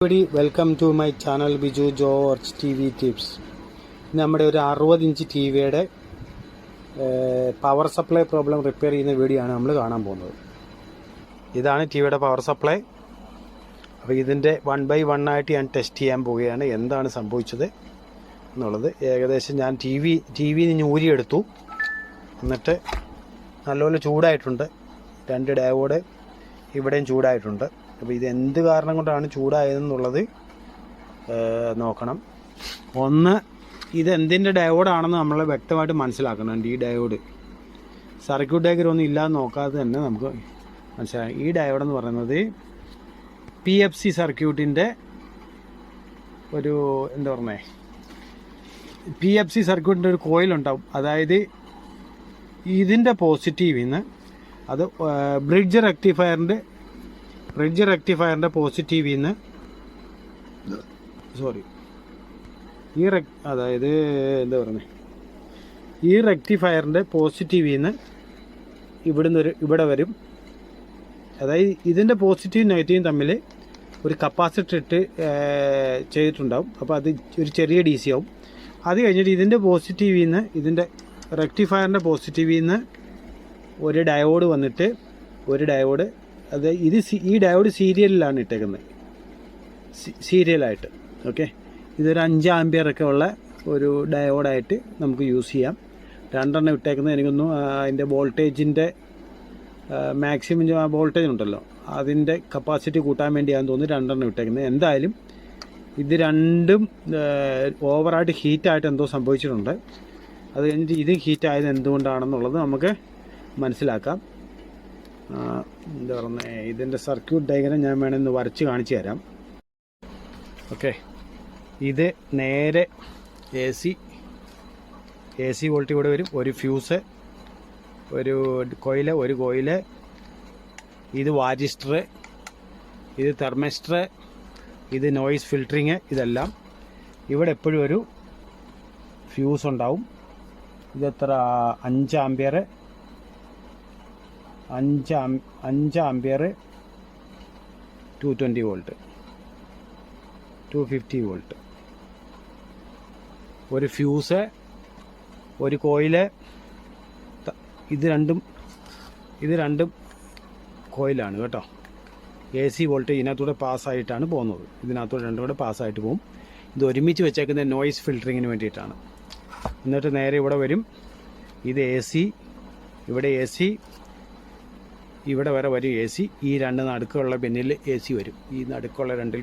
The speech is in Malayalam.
Welcome to my channel Biju George T V tips. നമ്മുടെ ഒരു 60 ഇഞ്ച് ടി വിയുടെ പവർ സപ്ലൈ പ്രോബ്ലം റിപ്പയർ ചെയ്യുന്ന വീഡിയോ ആണ് നമ്മൾ കാണാൻ പോകുന്നത്. ഇതാണ് ടി വിയുടെ പവർ സപ്ലൈ. അപ്പോൾ ഇതിൻ്റെ 1 by 1 ആയിട്ട് ഞാൻ ടെസ്റ്റ് ചെയ്യാൻ പോവുകയാണ് എന്താണ് സംഭവിച്ചത് എന്നുള്ളത്. ഏകദേശം ഞാൻ ടി വി ഊരിയെടുത്തു. എന്നിട്ട് നല്ലപോലെ ചൂടായിട്ടുണ്ട്. 2 ഡയോഡ് ഇവിടെയും ചൂടായിട്ടുണ്ട്. അപ്പോൾ ഇത് എന്ത് കാരണം കൊണ്ടാണ് ചൂടായതെന്നുള്ളത് നോക്കണം. ഒന്ന്, ഇത് എന്തിൻ്റെ ഡയോഡാണെന്ന് നമ്മൾ വ്യക്തമായിട്ട് മനസ്സിലാക്കണം. ഈ ഡയോഡ് സർക്യൂട്ട് ഡയഗ്രം ഒന്നും ഇല്ലാതെ നോക്കാതെ തന്നെ നമുക്ക് മനസ്സിലാക്കാം. ഈ ഡയോഡെന്ന് പറയുന്നത് PFC സർക്യൂട്ടിൻ്റെ ഒരു PFC സർക്യൂട്ടിൻ്റെ ഒരു കോയിലുണ്ടാവും. അതായത് ഇതിൻ്റെ പോസിറ്റീവിൽ നിന്ന് അത് ബ്രിഡ്ജ് റെക്ടിഫയറിൻ്റെ പോസിറ്റീവിൽ നിന്ന് ഈ റെക്ടിഫയറിൻ്റെ പോസിറ്റീവിൽ നിന്ന് ഇവിടെ വരും. അതായത് ഇതിൻ്റെ പോസിറ്റീവും നെഗറ്റീവും തമ്മിൽ ഒരു കപ്പാസിറ്റർ ഇട്ട് ചെയ്തിട്ടുണ്ടാവും. അപ്പോൾ അത് ഒരു ചെറിയ DC ആവും. അത് കഴിഞ്ഞിട്ട് ഇതിൻ്റെ പോസിറ്റീവിൽ നിന്ന്, ഇതിൻ്റെ റെക്ടിഫയറിൻ്റെ പോസിറ്റീവിൽ നിന്ന് ഒരു ഡയോഡ് വന്നിട്ട് ഈ ഡയോഡ് സീരിയലിലാണ് ഇട്ടേക്കുന്നത്, സീരിയലായിട്ട്. ഓക്കെ, ഇതൊരു 5 ആമ്പിയറൊക്കെ ഉള്ള ഒരു ഡയോഡായിട്ട് നമുക്ക് യൂസ് ചെയ്യാം. 2 ഇട്ടേക്കുന്നത് എനിക്കൊന്നു അതിൻ്റെ വോൾട്ടേജിൻ്റെ മാക്സിമം വോൾട്ടേജ് ഉണ്ടല്ലോ, അതിൻ്റെ കപ്പാസിറ്റി കൂട്ടാൻ വേണ്ടിയാണെന്ന് തോന്നുന്നു 2 ഇട്ടേക്കുന്നത്. എന്തായാലും ഇത് രണ്ടും ഓവറായിട്ട് ഹീറ്റായിട്ട് എന്തോ സംഭവിച്ചിട്ടുണ്ട്. അത് കഴിഞ്ഞിട്ട് ഇത് ഹീറ്റായത് എന്തുകൊണ്ടാണെന്നുള്ളത് നമുക്ക് മനസ്സിലാക്കാം. ഇതിൻ്റെ സർക്യൂട്ട് ഡയഗ്രം ഞാൻ വേണമെന്ന് വരച്ച് കാണിച്ചു തരാം. ഓക്കെ, ഇത് നേരെ AC വോൾട്ട് ഇവിടെ വരും. ഒരു ഫ്യൂസ്, ഒരു കോയില്, ഇത് വാരിസ്റ്റർ, ഇത് തെർമിസ്റ്റർ, ഇത് നോയിസ് ഫിൽറ്ററിങ്. ഇതെല്ലാം ഇവിടെ എപ്പോഴും ഒരു ഫ്യൂസ് ഉണ്ടാവും. ഇതെത്ര 5 ആമ്പിയർ 220 വോൾട്ട് 250 വോൾട്ട്. ഒരു ഫ്യൂസ്, ഒരു കോയില്. ഇത് രണ്ടും കോയിലാണ് കേട്ടോ. AC വോൾട്ട് ഇതിനകത്തൂടെ പാസ്സായിട്ടാണ് പോകുന്നത്. ഇതിനകത്തൂടെ രണ്ടും കൂടെ പാസ്സായിട്ട് പോകും. ഇത് ഒരുമിച്ച് വെച്ചേക്കുന്നത് നോയിസ് ഫിൽറ്ററിങ്ങിന് വേണ്ടിയിട്ടാണ്. എന്നിട്ട് നേരെ ഇവിടെ വരും. ഇത് AC, ഇവിടെ AC, ഇവിടെ വരെ വരും AC. ഈ 2 നടുക്കുള്ള പിന്നിൽ AC വരും. ഈ നടുക്കുള്ള 2